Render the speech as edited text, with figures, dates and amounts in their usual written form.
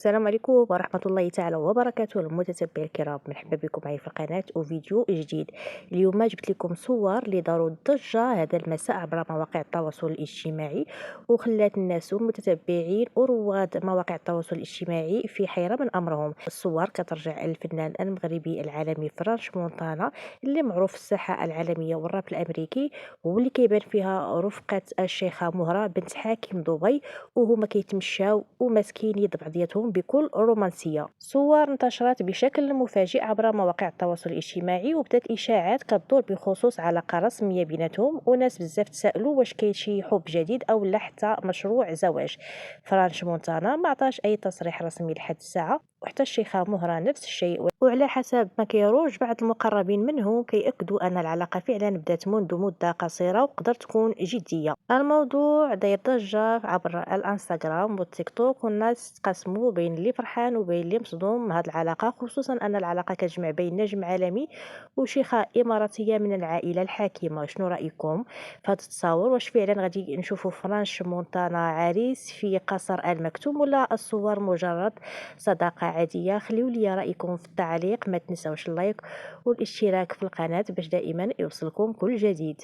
السلام عليكم ورحمة الله تعالى وبركاته المتتبعين الكرام، مرحبا بكم معي في القناة وفيديو جديد. اليوم جبت لكم صور اللي داروا الضجة هذا المساء عبر مواقع التواصل الاجتماعي، وخلات الناس والمتتبعين ورواد مواقع التواصل الاجتماعي في حيرة من أمرهم. الصور كترجع الفنان المغربي العالمي فرانش مونتانا، اللي معروف في الساحة العالمية والراب الأمريكي، واللي كيبان فيها رفقة الشيخة مهرة بنت حاكم دبي، وهما كيتمشاو وماسكين يد بعضياتهم بكل رومانسية. صور انتشرت بشكل مفاجئ عبر مواقع التواصل الاجتماعي، وبدات إشاعات كتدور بخصوص علاقة رسمية بيناتهم، وناس بزاف تسائلوا واش كاين شي حب جديد أو لا حتى مشروع زواج. فرانش مونتانا ما عطاش أي تصريح رسمي لحد الساعة، وحتى الشيخة مهرة نفس الشيء. وعلى حسب ما كيروج بعض المقربين منه كيأكدوا أن العلاقة فعلا بدات منذ مدة قصيرة وقدرت تكون جدية. الموضوع داير ضجة عبر الانستغرام والتيك توك، والناس تقسموا بين اللي فرحان وبين اللي مصدوم من هذه العلاقة، خصوصا أن العلاقة كتجمع بين نجم عالمي وشيخة إماراتية من العائلة الحاكمة. شنو رأيكم في هذا التصاور؟ واش فعلا غادي نشوفوا فرانش مونتانا عريس في قصر المكتوم، ولا الصور مجرد صداقة عادية؟ خليو لي رأيكم في التعليق، ما تنسوش اللايك والاشتراك في القناة باش دائما يوصلكم كل جديد.